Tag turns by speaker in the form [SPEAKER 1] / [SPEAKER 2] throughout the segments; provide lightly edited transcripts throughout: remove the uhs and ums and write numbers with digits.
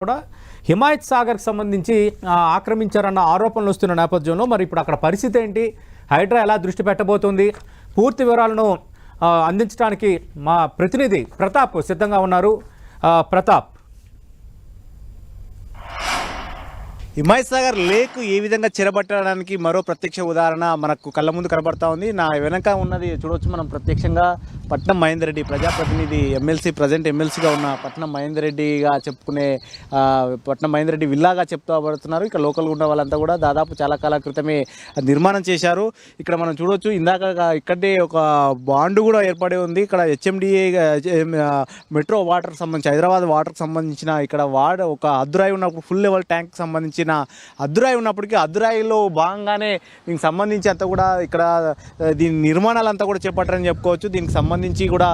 [SPEAKER 1] కూడా హిమాయత్ సాగర్కి సంబంధించి ఆక్రమించారన్న ఆరోపణలు వస్తున్న నేపథ్యంలో మరి ఇప్పుడు అక్కడ పరిస్థితి ఏంటి, హైడ్రా ఎలా దృష్టి పెట్టబోతుంది, పూర్తి వివరాలను అందించడానికి మా ప్రతినిధి ప్రతాప్ సిద్ధంగా ఉన్నారు. ప్రతాప్,
[SPEAKER 2] హిమాయత్ సాగర్ లేక్ ఏ విధంగా చెరబట్టడానికి మరో ప్రత్యక్ష ఉదాహరణ మనకు కళ్ళ ముందు కనబడతా ఉంది. నా వెనక ఉన్నది చూడవచ్చు మనం ప్రత్యక్షంగా పట్నం మహేందర్ రెడ్డి ప్రజాప్రతినిధి ప్రజెంట్ ఎమ్మెల్సీగా ఉన్న పట్నం మహేందర్ రెడ్డిగా చెప్పుకునే పట్నం మహేందర్ రెడ్డి విల్లాగా చెప్తూ ఇక్కడ లోకల్గా ఉన్న వాళ్ళంతా కూడా దాదాపు చాలా కాల క్రితమే నిర్మాణం చేశారు. ఇక్కడ మనం చూడవచ్చు ఇందాక ఇక్కడే ఒక బాండ్ కూడా ఏర్పడి ఉంది. ఇక్కడ హెచ్ఎండిఏ మెట్రో వాటర్ సంబంధించి హైదరాబాద్ వాటర్కి సంబంధించిన ఇక్కడ ఒక అద్దురాయి ఉన్నప్పుడు ఫుల్ లెవెల్ ట్యాంక్ సంబంధించిన అద్దురాయి ఉన్నప్పటికీ అద్దురాయిలో భాగంగానే దీనికి సంబంధించి అంతా కూడా ఇక్కడ దీని నిర్మాణాలు అంతా కూడా చేపట్టారని చెప్పుకోవచ్చు. దీనికి సంబంధించి కూడా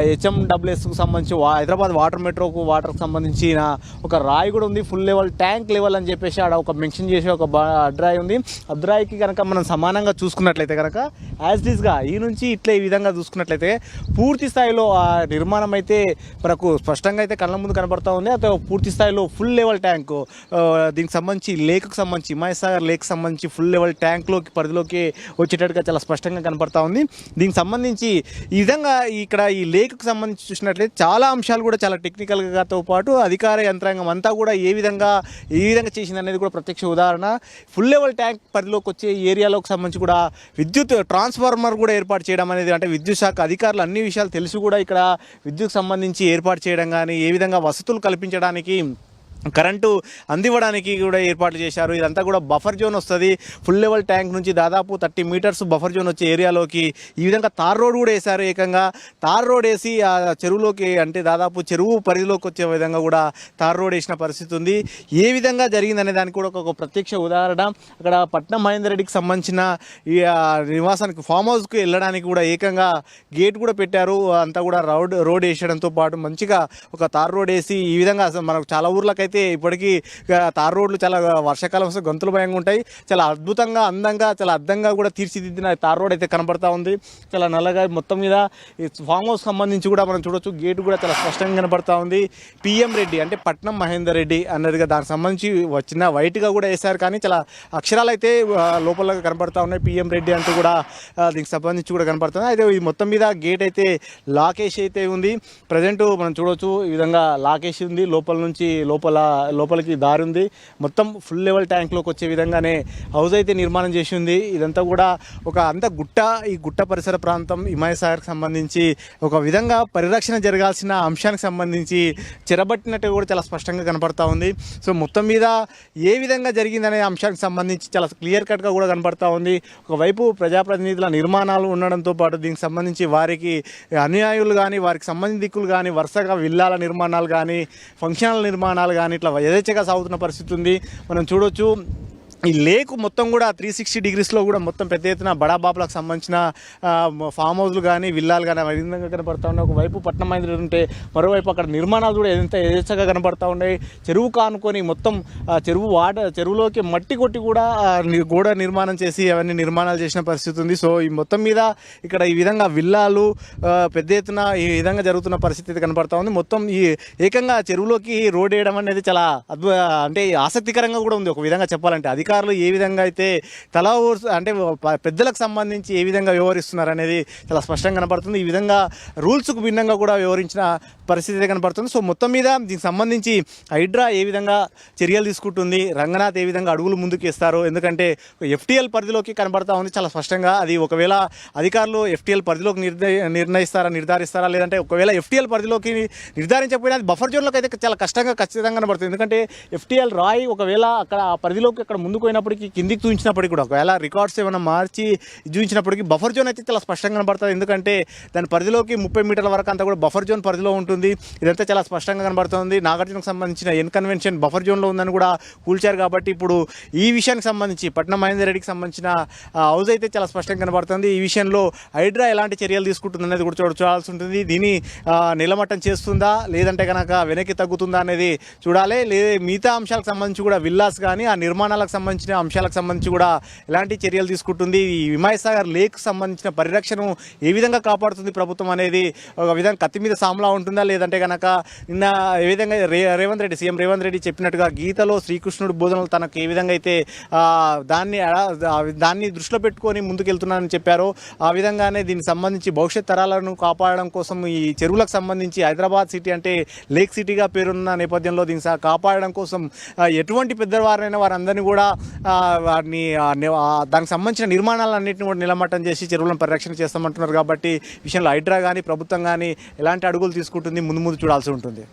[SPEAKER 2] హెచ్ఎండబ్ల్యూఎస్కు సంబంధించి హైదరాబాద్ వాటర్కి సంబంధించిన ఒక రాయి కూడా ఉంది. ఫుల్ లెవెల్ ట్యాంక్ లెవెల్ అని చెప్పేసి ఆడ ఒక మెన్షన్ చేసి ఒక అద్దురాయి ఉంది. అద్దురాయికి కనుక మనం సమానంగా చూసుకున్నట్లయితే కనుక యాజ్ డిస్గా ఈ నుంచి ఈ విధంగా చూసుకున్నట్లయితే పూర్తి స్థాయిలో ఆ నిర్మాణం అయితే మనకు స్పష్టంగా అయితే కళ్ళ ముందు కనబడతా ఉంది. అయితే పూర్తి స్థాయిలో ఫుల్ లెవెల్ ట్యాంకు దీనికి సంబంధించి లేక్కి సంబంధించి హిమాయత్ సాగర్ లేక్ సంబంధించి ఫుల్ లెవెల్ ట్యాంక్లోకి పరిధిలోకి వచ్చేటట్టుగా చాలా స్పష్టంగా కనపడతా ఉంది. దీనికి సంబంధించి ఈ విధంగా ఇక్కడ ఈ లేక్కి సంబంధించి చూసినట్లయితే చాలా అంశాలు కూడా చాలా టెక్నికల్గాతో పాటు అధికార యంత్రాంగం అంతా కూడా ఏ విధంగా చేసింది అనేది కూడా ప్రత్యక్ష ఉదాహరణ. ఫుల్ లెవెల్ ట్యాంక్ పరిధిలోకి వచ్చే ఏరియాలోకి సంబంధించి కూడా విద్యుత్ ట్రాన్స్ఫార్మర్ కూడా ఏర్పాటు చేయడం అనేది, అంటే విద్యుత్ శాఖ అధికారులు అన్ని విషయాలు తెలిసి కూడా ఇక్కడ విద్యుత్ సంబంధించి ఏర్పాటు చేయడం కానీ ఏ విధంగా వసతులు కల్పించడానికి కరెంటు అందివ్వడానికి కూడా ఏర్పాట్లు చేశారు. ఇదంతా కూడా బఫర్ జోన్ వస్తుంది. ఫుల్ లెవెల్ ట్యాంక్ నుంచి దాదాపు 30 మీటర్స్ బఫర్ జోన్ వచ్చే ఏరియాలోకి ఈ విధంగా తార్ రోడ్ కూడా వేశారు. ఏకంగా తార్ రోడ్ వేసి ఆ చెరువులోకి, అంటే దాదాపు చెరువు పరిధిలోకి వచ్చే విధంగా కూడా తార్ రోడ్ వేసిన పరిస్థితి ఉంది. ఏ విధంగా జరిగిందనే దానికి కూడా ఒక ప్రత్యక్ష ఉదాహరణ. అక్కడ పట్నం మహేందర్ రెడ్డికి సంబంధించిన ఈ నివాసానికి ఫామ్ హౌస్కి వెళ్ళడానికి కూడా ఏకంగా గేట్ కూడా పెట్టారు. అంతా కూడా రోడ్ వేసడంతో పాటు మంచిగా ఒక తార్ రోడ్ వేసి ఈ విధంగా మనకు చాలా ఊర్లకైతే ఇప్పటికీ తార్ రోడ్లు చాలా వర్షాకాలం వస్తే గొంతులు భయంగా ఉంటాయి. చాలా అద్భుతంగా అందంగా చాలా అద్దంగా కూడా తీర్చిదిద్దిన తార్ రోడ్ అయితే కనబడతా ఉంది. చాలా నల్లగా మొత్తం మీద ఈ ఫామ్ హౌస్ సంబంధించి కూడా మనం చూడొచ్చు. గేట్ కూడా చాలా స్పష్టంగా కనబడతా ఉంది. పిఎం రెడ్డి అంటే పట్నం మహేందర్ రెడ్డి అన్నదిగా దానికి సంబంధించి చిన్న వైట్గా కూడా వేశారు, కానీ చాలా అక్షరాలు అయితే లోపల కనబడతా ఉన్నాయి. పిఎం రెడ్డి అంటూ కూడా దీనికి సంబంధించి కూడా కనబడుతుంది. అయితే ఈ మొత్తం మీద గేట్ అయితే లాకేసి అయితే ఉంది. ప్రజెంట్ మనం చూడవచ్చు ఈ విధంగా లాకేసి ఉంది. లోపలికి దారి ఉంది. మొత్తం ఫుల్ లెవెల్ ట్యాంక్లోకి వచ్చే విధంగానే హౌస్ అయితే నిర్మాణం చేసి ఉంది. ఇదంతా కూడా ఒక ఈ గుట్ట పరిసర ప్రాంతం హిమాయత్ సాగర్కి సంబంధించి ఒక విధంగా పరిరక్షణ జరగాల్సిన అంశానికి సంబంధించి చెరబట్టినట్టు కూడా చాలా స్పష్టంగా కనపడతా ఉంది. సో మొత్తం మీద ఏ విధంగా జరిగిందనే అంశానికి సంబంధించి చాలా క్లియర్ కట్గా కూడా కనపడతా ఉంది. ఒకవైపు ప్రజాప్రతినిధుల నిర్మాణాలు ఉండడంతో పాటు దీనికి సంబంధించి వారికి అనుయాయులు కానీ వారికి సంబంధించిన దిక్కులు కానీ వరుసగా విల్లాల నిర్మాణాలు కానీ ఫంక్షనల్ నిర్మాణాలు కానీ ఇట్లా యథేచ్ఛగా సాగుతున్న పరిస్థితి ఉంది. మనం చూడొచ్చు ఈ లేక్ మొత్తం కూడా 360 డిగ్రీస్లో కూడా మొత్తం పెద్ద ఎత్తున బడాబాబులకు సంబంధించిన ఫామ్ హౌస్లు కానీ విల్లాలు కానీ విధంగా కనపడతా ఉన్నాయి. ఒకవైపు పట్నం మహేందర్ ఉంటే మరోవైపు అక్కడ నిర్మాణాలు కూడా ఎంత యథేచ్ఛగా కనపడతా ఉన్నాయి. చెరువు కానుకొని మొత్తం చెరువులోకి మట్టి కొట్టి కూడా గోడ నిర్మాణం చేసి అవన్నీ నిర్మాణాలు చేసిన పరిస్థితి ఉంది. సో ఈ మొత్తం మీద ఇక్కడ ఈ విధంగా విల్లాలు పెద్ద ఎత్తున ఈ విధంగా జరుగుతున్న పరిస్థితి కనపడతా ఉంది. మొత్తం ఈ ఏకంగా చెరువులోకి రోడ్ వేయడం అనేది చాలా అంటే ఆసక్తికరంగా కూడా ఉంది. ఒక విధంగా చెప్పాలంటే అధికారులు ఏ విధంగా అయితే అంటే పెద్దలకు సంబంధించి ఏ విధంగా వ్యవహరిస్తున్నారు అనేది చాలా స్పష్టంగా కనపడుతుంది. ఈ విధంగా రూల్స్కు భిన్నంగా కూడా వ్యవహరించిన పరిస్థితి కనపడుతుంది. సో మొత్తం మీద దీనికి సంబంధించి హైడ్రా ఏ విధంగా చర్యలు తీసుకుంటుంది, రంగనాథ్ ఏ విధంగా అడుగులు ముందుకు ఇస్తారు, ఎందుకంటే ఎఫ్టీఎల్ పరిధిలోకి కనబడతా ఉంది చాలా స్పష్టంగా. అది ఒకవేళ అధికారులు ఎఫ్టీఎల్ పరిధిలోకి నిర్ధారిస్తారా లేదంటే ఒకవేళ ఎఫ్టీఎల్ పరిధిలోకి నిర్ధారించకపోయినా అది బఫర్ జోన్లోకి అయితే చాలా ఖచ్చితంగా కనబడుతుంది. ఎందుకంటే ఎఫ్టీఎల్ రాయి ఒకవేళ అక్కడ ఆ పరిధిలోకి అక్కడ ముందుకు పోయినప్పటికీ కిందికి చూపించినప్పటికీ కూడా ఒకవేళ రికార్డ్స్ ఏమైనా మార్చి చూపించినప్పటికీ బఫర్ జోన్ అయితే చాలా స్పష్టంగా కనబడుతుంది. ఎందుకంటే దాని పరిధిలోకి 30 మీటర్ల వరకు అంతా కూడా బఫర్ జోన్ పరిధిలో ఉంటుంది. ఇదంతా చాలా స్పష్టంగా కనబడుతుంది. నాగార్జునకు సంబంధించిన కన్వెన్షన్ బఫర్ జోన్లో ఉందని కూడా కూల్చారు. కాబట్టి ఇప్పుడు ఈ విషయానికి సంబంధించి పట్నం మహేందర్ రెడ్డికి సంబంధించిన హౌస్ అయితే చాలా స్పష్టంగా కనబడుతుంది. ఈ విషయంలో హైడ్రా ఎలాంటి చర్యలు తీసుకుంటుంది అనేది కూడా చూడాల్సి ఉంటుంది. దీన్ని నిలమట్టం చేస్తుందా లేదంటే కనుక వెనక్కి తగ్గుతుందా అనేది చూడాలి. మిగతా అంశాలకు సంబంధించి కూడా విల్లాస్ కానీ ఆ నిర్మాణాలకు సంబంధించి సంబంధించిన అంశాలకు సంబంధించి కూడా ఎలాంటి చర్యలు తీసుకుంటుంది, ఈ హిమాయత్ సాగర్ లేక్ సంబంధించిన పరిరక్షణను ఏ విధంగా కాపాడుతుంది ప్రభుత్వం అనేది ఒక విధంగా కత్తి మీద సామ్లా ఉంటుందా, లేదంటే కనుక నిన్న ఏ విధంగా రేవంత్ రెడ్డి సీఎం రేవంత్ రెడ్డి చెప్పినట్టుగా గీతలో శ్రీకృష్ణుడి బోధనలు తనకు ఏ విధంగా అయితే దాన్ని దృష్టిలో పెట్టుకొని ముందుకెళ్తున్నానని చెప్పారో ఆ విధంగానే దీనికి సంబంధించి భవిష్యత్ తరాలను కాపాడడం కోసం ఈ చెరువులకు సంబంధించి హైదరాబాద్ సిటీ అంటే లేక్ సిటీగా పేరున్న నేపథ్యంలో దీన్ని కాపాడడం కోసం ఎటువంటి పెద్దవారైనా వారందరినీ కూడా వారిని దానికి సంబంధించిన నిర్మాణాలన్నింటినీ కూడా నిలమట్టం చేసి చెరువులను పరిరక్షణ చేస్తామంటున్నారు. కాబట్టి విషయంలో హైడ్రా కానీ ప్రభుత్వం కానీ ఎలాంటి అడుగులు తీసుకుంటుంది ముందు చూడాల్సి ఉంటుంది.